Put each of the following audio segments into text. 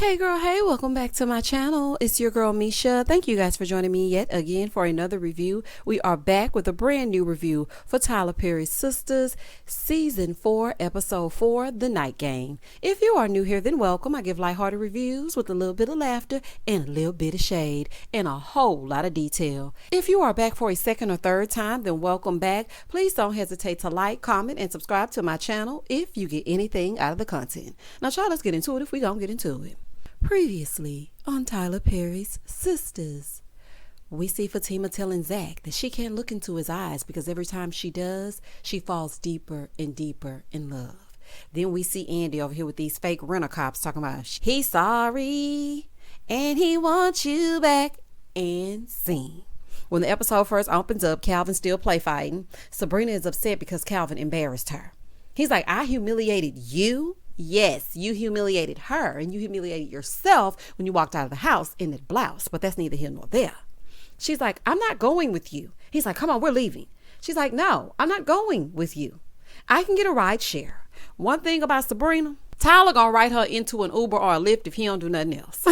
Hey girl, hey, welcome back to my channel. It's your girl Misha. Thank you guys for joining me yet again for another review. We are back with a brand new review for Tyler Perry's Sistas, Season 4, Episode 4, The Night Game. If you are new here, then welcome. I give lighthearted reviews with a little bit of laughter and a little bit of shade and a whole lot of detail. If you are back for a second or third time, then welcome back. Please don't hesitate to like, comment, and subscribe to my channel if you get anything out of the content. Now, y'all, let's get into it if we gonna get into it. Previously on Tyler Perry's Sistas, we see Fatima telling Zach that she can't look into his eyes because every time she does, she falls deeper and deeper in love. Then we see Andy over here with these fake renter cops talking about he's sorry and he wants you back, and scene. When the episode first opens up, Calvin's still play fighting. Sabrina is upset because Calvin embarrassed her. He's like, I humiliated you? Yes, you humiliated her and you humiliated yourself when you walked out of the house in that blouse, but that's neither here nor there. She's like, I'm not going with you. He's like, come on, we're leaving. She's like, no, I'm not going with you. I can get a ride share. One thing about Sabrina, Tyler gonna write her into an Uber or a Lyft if he don't do nothing else.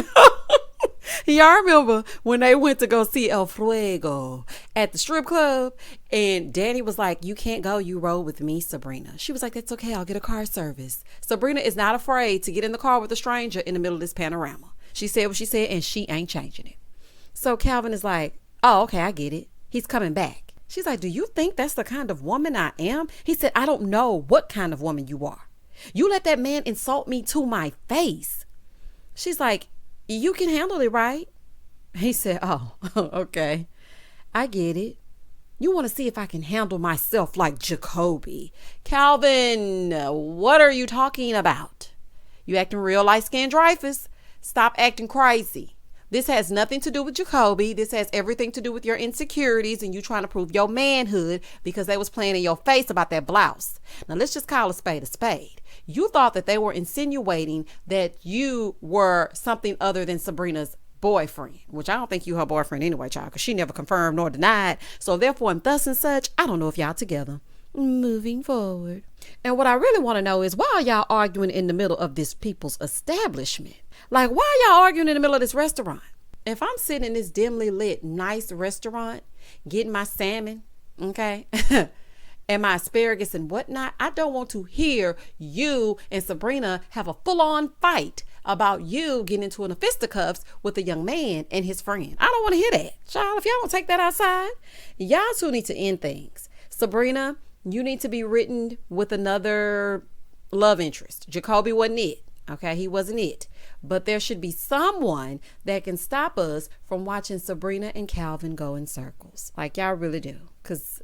Y'all remember when they went to go see El Fuego at the strip club and Dani was like, you can't go, you roll with me, Sabrina. She was like, that's okay, I'll get a car service. Sabrina is not afraid to get in the car with a stranger in the middle of this panorama. She said what she said and she ain't changing it. So Calvin is like, oh, okay, I get it. He's coming back. She's like, do you think that's the kind of woman I am? He said, I don't know what kind of woman you are. You let that man insult me to my face. She's like, you can handle it, right? He said, oh, okay. I get it. You want to see if I can handle myself like Jacoby. Calvin, what are you talking about? You acting real light-skinned Dreyfus. Stop acting crazy. This has nothing to do with Jacoby. This has everything to do with your insecurities and you trying to prove your manhood because they was playing in your face about that blouse. Now, let's just call a spade a spade. You thought that they were insinuating that you were something other than Sabrina's boyfriend, which I don't think you her boyfriend anyway, child, because she never confirmed nor denied. So therefore, and thus and such, I don't know if y'all together. Moving forward. And what I really want to know is why are y'all arguing in the middle of this people's establishment? Like, why are y'all arguing in the middle of this restaurant? If I'm sitting in this dimly lit, nice restaurant, getting my salmon, okay, and my asparagus and whatnot, I don't want to hear you and Sabrina have a full-on fight about you getting into an fisticuffs with a young man and his friend. I don't want to hear that. Child, if y'all don't take that outside, y'all two need to end things. Sabrina, you need to be written with another love interest. Jacoby wasn't it. Okay, he wasn't it. But there should be someone that can stop us from watching Sabrina and Calvin go in circles. Like y'all really do. Because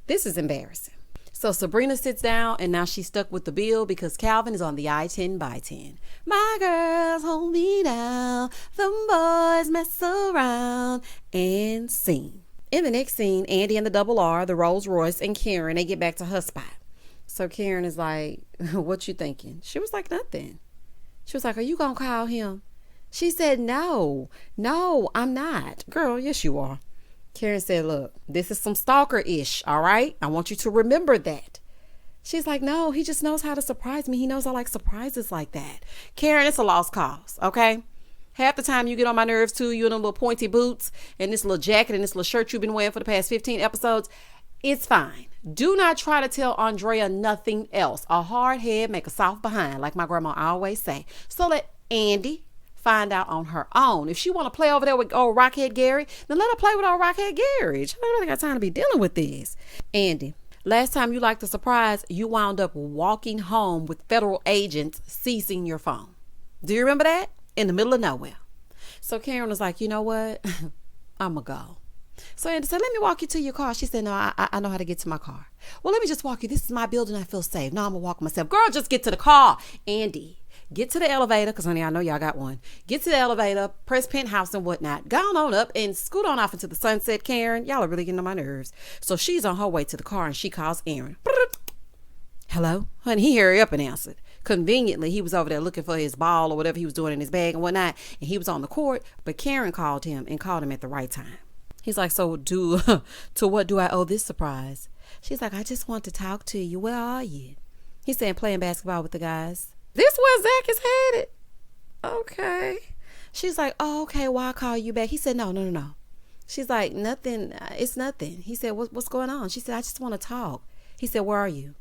this is embarrassing. So Sabrina sits down and now she's stuck with the bill because Calvin is on the I-10 by 10. My girls hold me down. Them boys mess around. And scene. In the next scene, Andy and the double R, the Rolls Royce, and Karen, they get back to her spot. So Karen is like, what you thinking? She was like, nothing. She was like, are you going to call him? She said, no, I'm not. Girl, yes, you are. Karen said, look, this is some stalker-ish, all right? I want you to remember that. She's like, no, he just knows how to surprise me. He knows I like surprises like that. Karen, it's a lost cause, okay? Half the time you get on my nerves too. You in them little pointy boots and this little jacket and this little shirt you've been wearing for the past 15 episodes. It's fine. Do not try to tell Andrea nothing else. A hard head make a soft behind, like my grandma always say. So let Andy find out on her own. If she want to play over there with old Rockhead Gary, then let her play with old Rockhead Gary. She don't really got time to be dealing with this. Andy, last time you liked a surprise, you wound up walking home with federal agents seizing your phone. Do you remember that? In the middle of nowhere. So Karen was like, you know what? I'm going to go. So Andy said, let me walk you to your car. She said, no, I know how to get to my car. Well, let me just walk you. This is my building. I feel safe. No, I'm going to walk myself. Girl, just get to the car. Andy, get to the elevator. Because, honey, I know y'all got one. Get to the elevator, press penthouse and whatnot. Go on up and scoot on off into the sunset, Karen. Y'all are really getting on my nerves. So she's on her way to the car and she calls Aaron. Hello? Honey, he hurry up and answered. Conveniently, he was over there looking for his ball or whatever he was doing in his bag and whatnot. And he was on the court. But Karen called him and called him at the right time. He's like, so to what do I owe this surprise? She's like, I just want to talk to you. Where are you? He's saying playing basketball with the guys. This where Zach is headed. Okay. She's like, oh, okay, well, I'll call you back. He said, no. She's like, nothing. It's nothing. He said, what's going on? She said, I just want to talk. He said, where are you?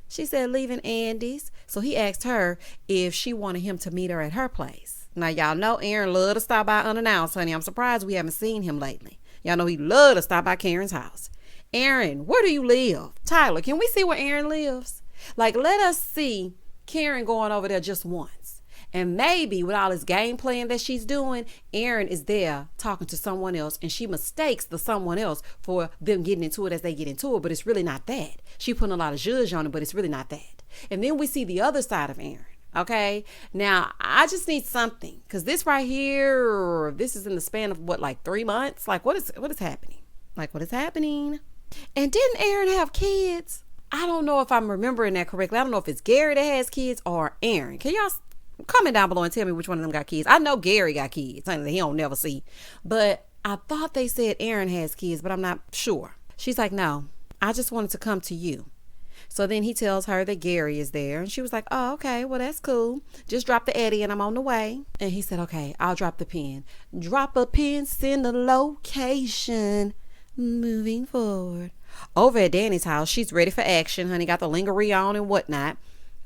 She said, leaving Andy's. So he asked her if she wanted him to meet her at her place. Now, y'all know Aaron love to stop by unannounced, honey. I'm surprised we haven't seen him lately. Y'all know he love to stop by Karen's house. Aaron, where do you live? Tyler, can we see where Aaron lives? Like, let us see Karen going over there just once. And maybe with all this game playing that she's doing, Aaron is there talking to someone else, and she mistakes the someone else for them getting into it as they get into it, but it's really not that. She putting a lot of zhuzh on it, but it's really not that. And then we see the other side of Aaron. Okay, now I just need something, because this right here, this is in the span of what, like 3 months? Like, what is happening? Like, what is happening? And didn't Aaron have kids? I don't know if I'm remembering that correctly. I don't know if it's Gary that has kids or Aaron. Can y'all comment down below and tell me which one of them got kids? I know Gary got kids. He don't never see. But I thought they said Aaron has kids, but I'm not sure. She's like, no, I just wanted to come to you. So then he tells her that Gary is there. And she was like, oh, okay, well, that's cool. Just drop the Eddie and I'm on the way. And he said, okay, I'll drop the pin. Drop a pin, send a location. Moving forward. Over at Danny's house, she's ready for action, honey. Got the lingerie on and whatnot.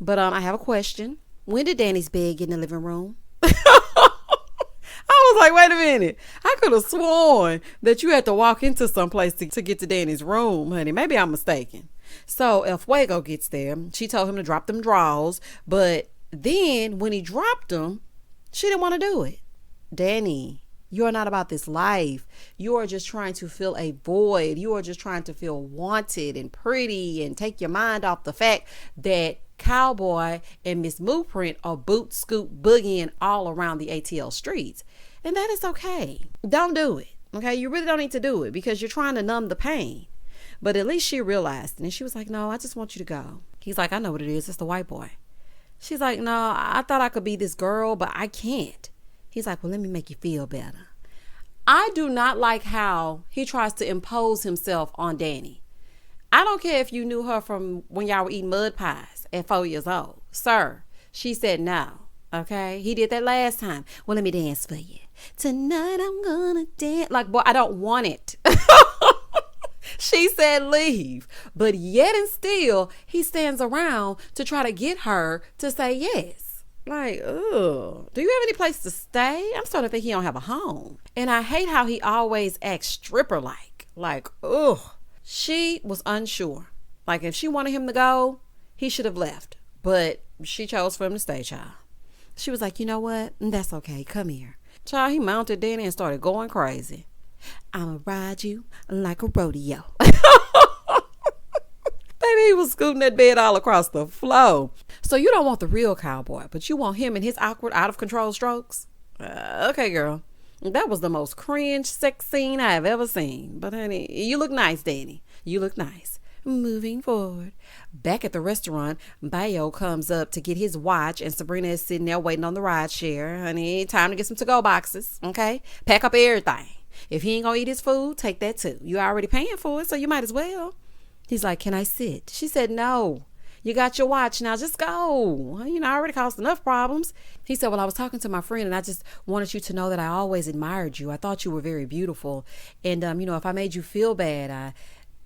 But I have a question. When did Danny's bed get in the living room? I was like, wait a minute. I could have sworn that you had to walk into some place to get to Danny's room, honey. Maybe I'm mistaken. So El Fuego gets there. She told him to drop them drawers. But then when he dropped them, she didn't want to do it. Danny, you are not about this life. You are just trying to fill a void. You are just trying to feel wanted and pretty and take your mind off the fact that Cowboy and Miss Blueprint are boot scoot boogieing all around the ATL streets. And that is okay. Don't do it. Okay, you really don't need to do it because you're trying to numb the pain. But at least she realized it. And she was like, no, I just want you to go. He's like, I know what it is. It's the white boy. She's like, no, I thought I could be this girl, but I can't. He's like, well, let me make you feel better. I do not like how he tries to impose himself on Danny. I don't care if you knew her from when y'all were eating mud pies at 4 years old. Sir, she said no. Okay? He did that last time. Well, let me dance for you. Tonight I'm gonna dance. Like, boy, I don't want it. She said leave. But yet and still, he stands around to try to get her to say yes. Like, ugh. Do you have any place to stay? I'm starting to think he don't have a home. And I hate how he always acts stripper-like. Like, ugh. She was unsure. Like, if she wanted him to go, he should have left. But she chose for him to stay, child. She was like, you know what? That's okay. Come here. Child, he mounted Danny and started going crazy. I'ma ride you like a rodeo. Baby, he was scooting that bed all across the floor. So you don't want the real cowboy, but you want him and his awkward, out of control strokes? Okay, girl. That was the most cringe sex scene I have ever seen. But honey, you look nice, Danny. You look nice. Moving forward. Back at the restaurant, Bayo comes up to get his watch, and Sabrina is sitting there waiting on the ride share. Honey, time to get some to-go boxes, okay? Pack up everything. If he ain't gonna eat his food, take that too. You already paying for it, so you might as well. He's like, can I sit? She said, no. You got your watch now, just go. You know, I already caused enough problems. He said, well, I was talking to my friend and I just wanted you to know that I always admired you. I thought you were very beautiful. And, you know, if I made you feel bad,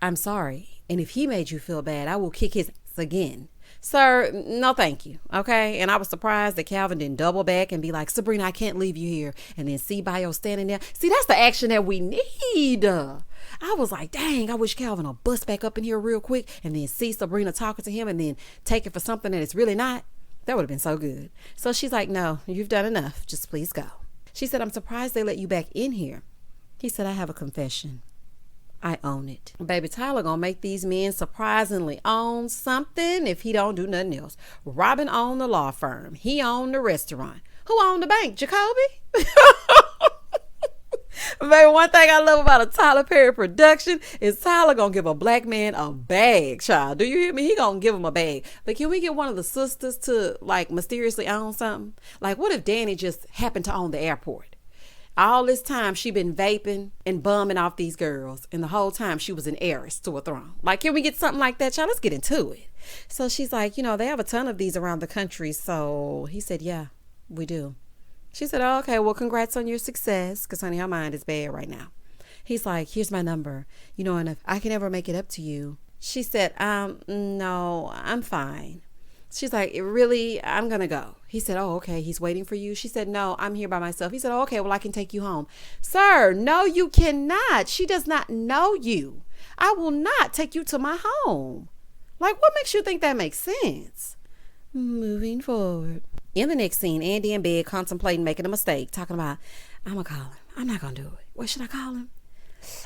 I'm sorry. And if he made you feel bad, I will kick his ass again. Sir, no thank you, okay? And I was surprised that Calvin didn't double back and be like, Sabrina, I can't leave you here. And then see Bayo standing there. See, that's the action that we need. I was like, dang, I wish Calvin would bust back up in here real quick and then see Sabrina talking to him and then take it for something that it's really not. That would have been so good. So she's like, no, you've done enough. Just please go. She said, I'm surprised they let you back in here. He said, I have a confession. I own it. Baby, Tyler gonna make these men surprisingly own something if he don't do nothing else. Robin owned the law firm. He owned the restaurant. Who owned the bank? Jacoby? Baby, one thing I love about a Tyler Perry production is Tyler gonna give a black man a bag, child. Do you hear me? He gonna give him a bag. But can we get one of the sisters to like mysteriously own something? Like, what if Danny just happened to own the airport? All this time she been vaping and bumming off these girls, and the whole time she was an heiress to a throne. Like, can we get something like that, child? Let's get into it. So she's like, you know, they have a ton of these around the country. So he said, yeah, we do. She said, oh, okay, well, congrats on your success, because, honey, her mind is bad right now. He's like, here's my number, and if I can ever make it up to you. She said, no, I'm fine. She's like, really, I'm going to go. He said, oh, okay, he's waiting for you. She said, no, I'm here by myself. He said, oh, okay, well, I can take you home. Sir, no, you cannot. She does not know you. I will not take you to my home. Like, what makes you think that makes sense? Moving forward. In the next scene, Andy in bed contemplating making a mistake, talking about, I'm going to call him. I'm not going to do it. What should I call him?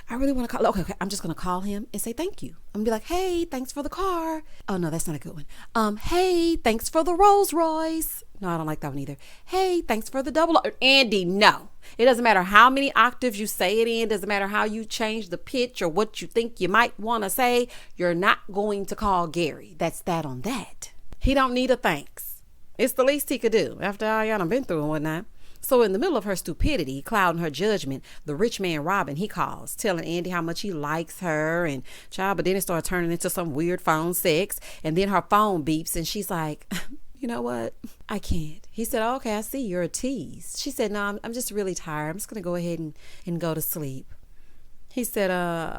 I really want to call. Okay, I'm just going to call him and say thank you. I'm going to be like, hey, thanks for the car. Oh, no, that's not a good one. Hey, thanks for the Rolls Royce. No, I don't like that one either. Hey, thanks for the double. Andy, no. It doesn't matter how many octaves you say it in. Doesn't matter how you change the pitch or what you think you might want to say. You're not going to call Gary. That's that on that. He don't need a thanks. It's the least he could do after all y'all done been through and whatnot. So in the middle of her stupidity, clouding her judgment, the rich man Robin, he calls, telling Andy how much he likes her and child, but then it started turning into some weird phone sex. And then her phone beeps and she's like, you know what? I can't. He said, oh, okay, I see you're a tease. She said, no, I'm just really tired. I'm just going to go ahead and go to sleep. He said,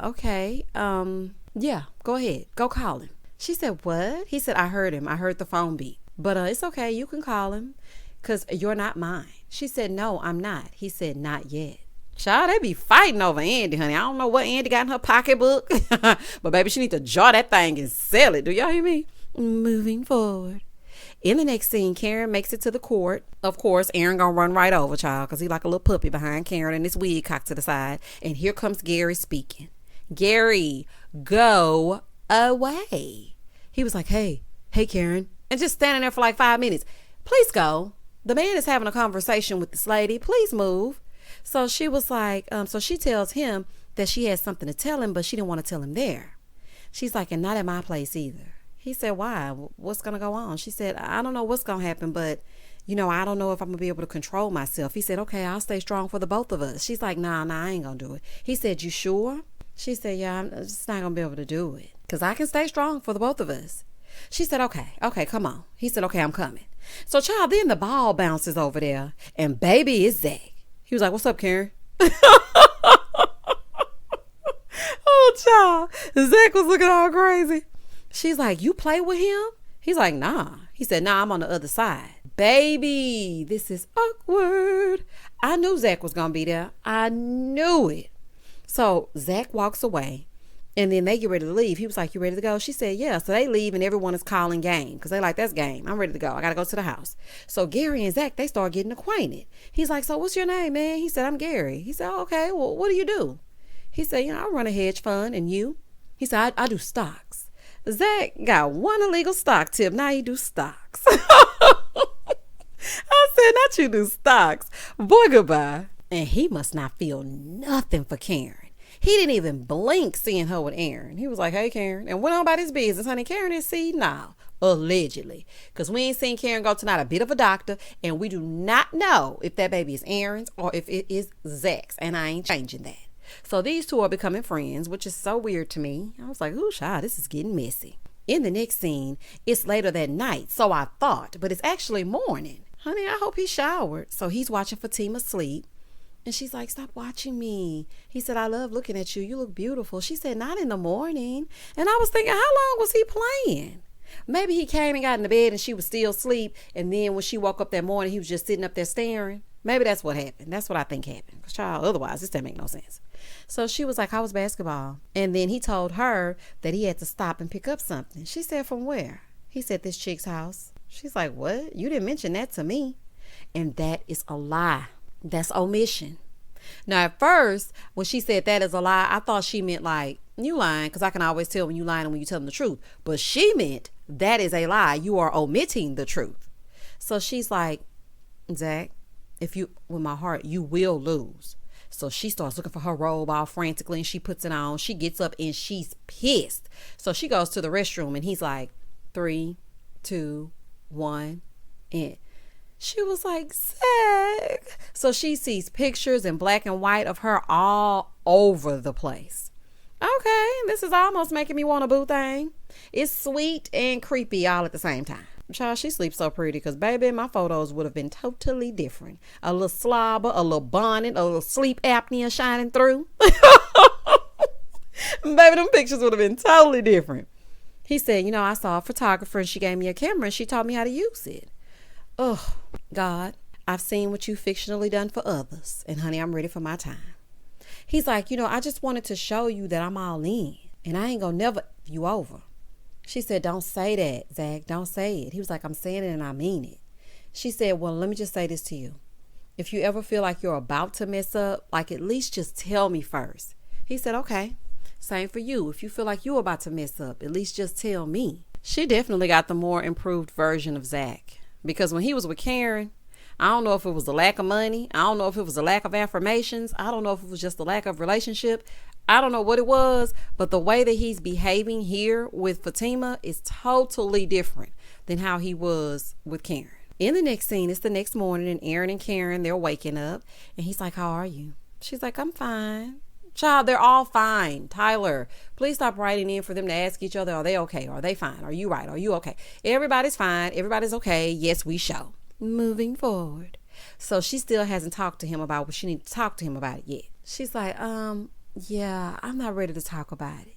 okay. Yeah, go ahead. Go call him. She said, what? He said, I heard him. I heard the phone beep. But it's okay. You can call him because you're not mine. She said, no, I'm not. He said, not yet. Child, they be fighting over Andy, honey. I don't know what Andy got in her pocketbook. But baby, she need to jar that thing and sell it. Do y'all hear me? Moving forward. In the next scene, Karen makes it to the court. Of course, Aaron gonna run right over, child, because he like a little puppy behind Karen and his wig cocked to the side. And here comes Gary speaking. Gary, go away. He was like, hey, Karen. And just standing there for like 5 minutes. Please go. The man is having a conversation with this lady. Please move. So she was like, so she tells him that she has something to tell him, but she didn't want to tell him there. She's like, and not at my place either. He said, why? What's going to go on? She said, I don't know what's going to happen, but, I don't know if I'm going to be able to control myself. He said, okay, I'll stay strong for the both of us. She's like, nah, I ain't going to do it. He said, you sure? She said, yeah, I'm just not going to be able to do it because I can stay strong for the both of us. She said, okay, come on. He said, okay, I'm coming. So, child, then the ball bounces over there, and baby is Zach. He was like, what's up, Karen? Oh, child. Zach was looking all crazy. She's like, you play with him? He's like, nah. He said, nah, I'm on the other side. Baby, this is awkward. I knew Zach was going to be there. I knew it. So, Zach walks away. And then they get ready to leave. He was like, you ready to go? She said, yeah. So they leave and everyone is calling game because they like, that's game. I'm ready to go. I got to go to the house. So Gary and Zach, they start getting acquainted. He's like, so what's your name, man? He said, I'm Gary. He said, oh, okay, well, what do you do? He said, I run a hedge fund. And you? He said, I do stocks. Zach got one illegal stock tip. Now he do stocks. I said, not you do stocks. Boy, goodbye. And he must not feel nothing for Karen. He didn't even blink seeing her with Aaron. He was like, hey, Karen, and went on about his business. Honey, Karen is see now, allegedly. Because we ain't seen Karen go tonight, a bit of a doctor, and we do not know if that baby is Aaron's or if it is Zach's, and I ain't changing that. So these two are becoming friends, which is so weird to me. I was like, ooh, child, this is getting messy. In the next scene, it's later that night, so I thought, but it's actually morning. Honey, I hope he showered. So he's watching Fatima sleep. And she's like, stop watching me. He said, I love looking at you. You look beautiful. She said, not in the morning. And I was thinking, how long was he playing? Maybe he came and got in the bed and she was still asleep. And then when she woke up that morning, he was just sitting up there staring. Maybe that's what happened. That's what I think happened. Because, child, otherwise, this doesn't make no sense. So she was like, how was basketball? And then he told her that he had to stop and pick up something. She said, from where? He said, this chick's house. She's like, what? You didn't mention that to me. And that is a lie. That's omission. Now, at first, when she said that is a lie, I thought she meant like, you lying, because I can always tell when you lying and when you tell them the truth. But she meant that is a lie. You are omitting the truth. So she's like, Zach, if you, with my heart, you will lose. So she starts looking for her robe all frantically and she puts it on. She gets up and she's pissed. So she goes to the restroom and he's like, 3, 2, 1, and she was like, Zach. So she sees pictures in black and white of her all over the place. Okay, this is almost making me want a boo thing. It's sweet and creepy all at the same time. Child, she sleeps so pretty because, baby, my photos would have been totally different. A little slobber, a little bonnet, a little sleep apnea shining through. Baby, them pictures would have been totally different. He said, I saw a photographer and she gave me a camera and she taught me how to use it. Oh, God, I've seen what you fictionally done for others. And honey, I'm ready for my time. He's like, I just wanted to show you that I'm all in and I ain't gonna never you over. She said, don't say that, Zach. Don't say it. He was like, I'm saying it and I mean it. She said, well, let me just say this to you. If you ever feel like you're about to mess up, like at least just tell me first. He said, okay. Same for you. If you feel like you're about to mess up, at least just tell me. She definitely got the more improved version of Zach. Because when he was with Karen, I don't know if it was the lack of money. I don't know if it was the lack of affirmations. I don't know if it was just the lack of relationship. I don't know what it was, but the way that he's behaving here with Fatima is totally different than how he was with Karen. In the next scene, it's the next morning and Aaron and Karen, they're waking up and he's like, how are you? She's like, I'm fine. Child, they're all fine. Tyler, please stop writing in for them to ask each other, are they okay? Are they fine? Are you right? Are you okay? Everybody's fine. Everybody's okay. Yes, we show. Moving forward. So she still hasn't talked to him about what she needs to talk to him about it yet. She's like, yeah, I'm not ready to talk about it.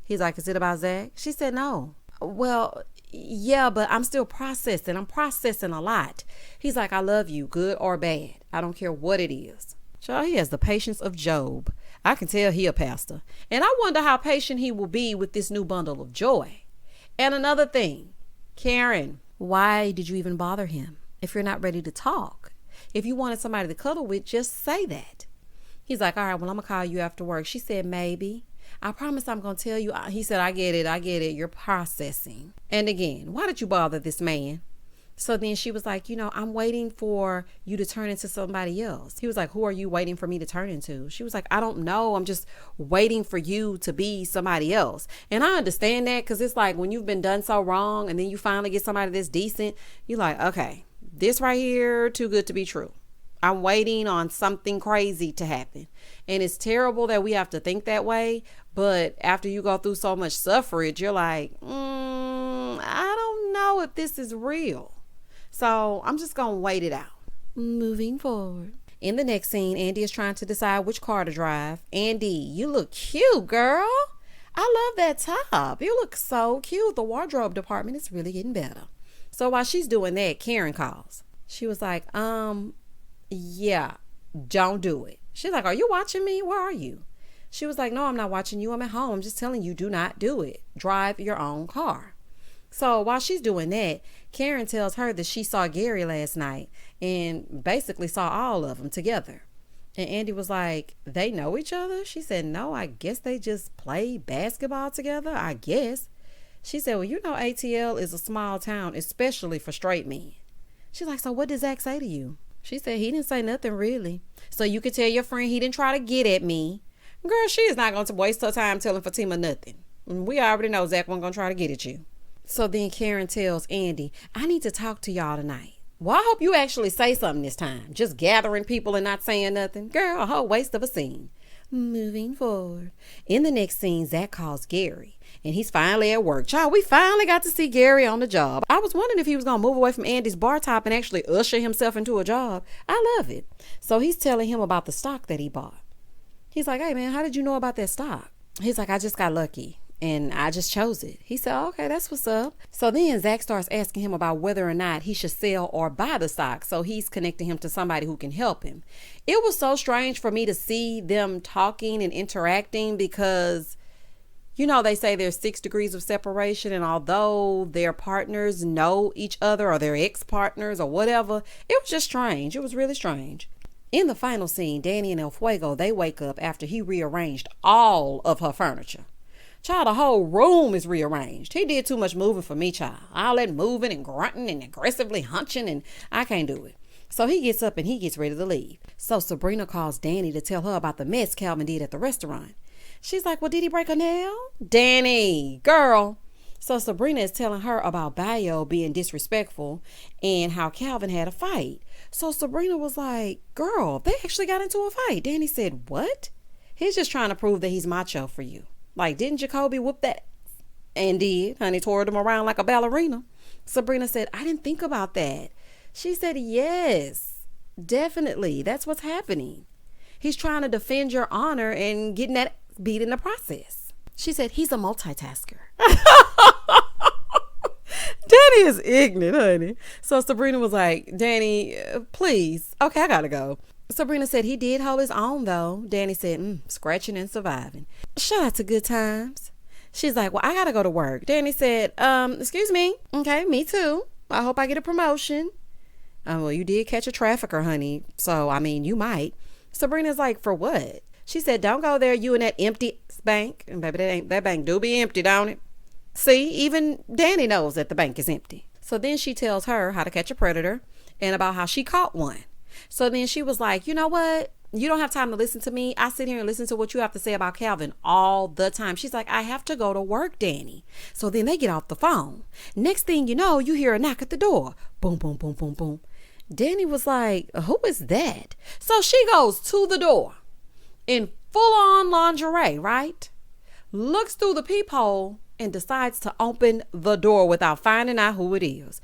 He's like, is it about Zach? She said, no. Well, yeah, but I'm still processing. I'm processing a lot. He's like, I love you, good or bad. I don't care what it is. Child, he has the patience of Job. I can tell he a pastor. And I wonder how patient he will be with this new bundle of joy. And another thing, Karen, why did you even bother him if you're not ready to talk? If you wanted somebody to cuddle with, just say that. He's like, all right, well, I'm going to call you after work. She said, maybe. I promise I'm going to tell you. He said, I get it. You're processing. And again, why did you bother this man? So then she was like, I'm waiting for you to turn into somebody else. He was like, who are you waiting for me to turn into? She was like, I don't know. I'm just waiting for you to be somebody else. And I understand that because it's like when you've been done so wrong and then you finally get somebody that's decent, you're like, okay, this right here, too good to be true. I'm waiting on something crazy to happen. And it's terrible that we have to think that way. But after you go through so much suffrage, you're like, I don't know if this is real. So I'm just going to wait it out. Moving forward. In the next scene, Andy is trying to decide which car to drive. Andy, you look cute, girl. I love that top. You look so cute. The wardrobe department is really getting better. So while she's doing that, Karen calls. She was like, yeah, don't do it. She's like, are you watching me? Where are you? She was like, no, I'm not watching you. I'm at home. I'm just telling you, do not do it. Drive your own car. So while she's doing that, Karen tells her that she saw Gary last night and basically saw all of them together. And Andy was like, they know each other? She said, no, I guess they just play basketball together, I guess. She said, well, ATL is a small town, especially for straight men. She's like, so what did Zach say to you? She said, he didn't say nothing really. So you could tell your friend he didn't try to get at me. Girl, she is not going to waste her time telling Fatima nothing. We already know Zach wasn't going to try to get at you. So then Karen tells Andy, I need to talk to y'all tonight. Well, I hope you actually say something this time. Just gathering people and not saying nothing. Girl, a whole waste of a scene. Moving forward. In the next scene, Zach calls Gary. And he's finally at work. Child, we finally got to see Gary on the job. I was wondering if he was going to move away from Andy's bar top and actually usher himself into a job. I love it. So he's telling him about the stock that he bought. He's like, hey, man, how did you know about that stock? He's like, I just got lucky. And I just chose it. He said, okay, that's what's up. So then Zach starts asking him about whether or not he should sell or buy the stock. So he's connecting him to somebody who can help him. It was so strange for me to see them talking and interacting because, they say there's 6 degrees of separation. And although their partners know each other or their ex-partners or whatever, it was just strange. It was really strange. In the final scene, Dani and El Fuego, they wake up after he rearranged all of her furniture. Child, the whole room is rearranged. He did too much moving for me, child. All that moving and grunting and aggressively hunching, and I can't do it. So he gets up and he gets ready to leave. So Sabrina calls Dani to tell her about the mess Calvin did at the restaurant. She's like, well, did he break a nail? Dani, girl. So Sabrina is telling her about Bayo being disrespectful and how Calvin had a fight. So Sabrina was like, girl, they actually got into a fight. Dani said, what? He's just trying to prove that he's macho for you. Like, didn't Jacoby whoop that? And did. Honey, twirled him around like a ballerina. Sabrina said, I didn't think about that. She said, yes, definitely. That's what's happening. He's trying to defend your honor and getting that beat in the process. She said, he's a multitasker. Dani is ignorant, honey. So Sabrina was like, Dani, please. Okay, I gotta go. Sabrina said he did hold his own, though. Dani said, scratching and surviving. Shout out to Good Times. She's like, well, I gotta go to work. Dani said, excuse me. Okay, me too. I hope I get a promotion. Well, you did catch a trafficker, honey. So, I mean, you might. Sabrina's like, for what? She said, don't go there, you in that empty bank. And baby, that bank do be empty, don't it? See, even Dani knows that the bank is empty. So then she tells her how to catch a predator and about how she caught one. So then she was like, you know what? You don't have time to listen to me. I sit here and listen to what you have to say about Calvin all the time. She's like, I have to go to work, Dani. So then they get off the phone. Next thing you know, you hear a knock at the door. Boom, boom, boom, boom, boom. Dani was like, who is that? So she goes to the door in full-on lingerie, right? Looks through the peephole and decides to open the door without finding out who it is.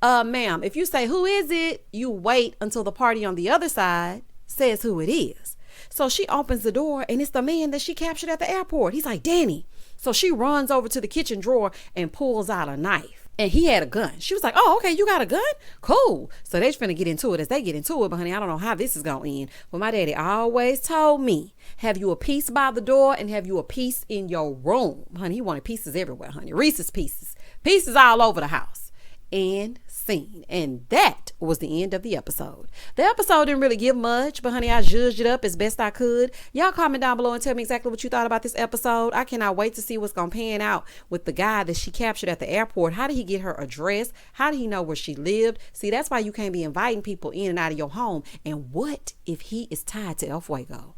Ma'am, if you say, who is it? You wait until the party on the other side says who it is. So she opens the door and it's the man that she captured at the airport. He's like, Dani. So she runs over to the kitchen drawer and pulls out a knife. And he had a gun. She was like, oh, okay, you got a gun? Cool. So they're finna get into it as they get into it. But honey, I don't know how this is going to end. But my daddy always told me, have you a piece by the door and have you a piece in your room. Honey, he wanted pieces everywhere, honey. Reese's pieces. Pieces all over the house. And scene. And that was the end of the episode. The episode didn't really give much, but honey, I judged it up as best I could. Y'all comment down below and tell me exactly what you thought about this episode. I cannot wait to see what's gonna pan out with the guy that she captured at the airport. How did he get her address? How did he know where she lived? See, that's why you can't be inviting people in and out of your home. And what if he is tied to El Fuego?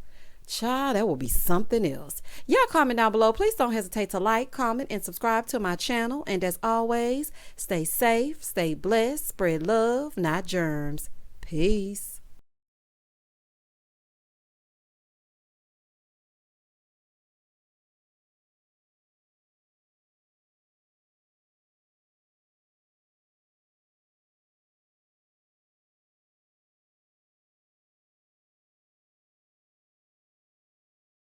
Child, that will be something else. Y'all comment down below. Please don't hesitate to like, comment, and subscribe to my channel. And as always, stay safe, stay blessed, spread love, not germs. Peace.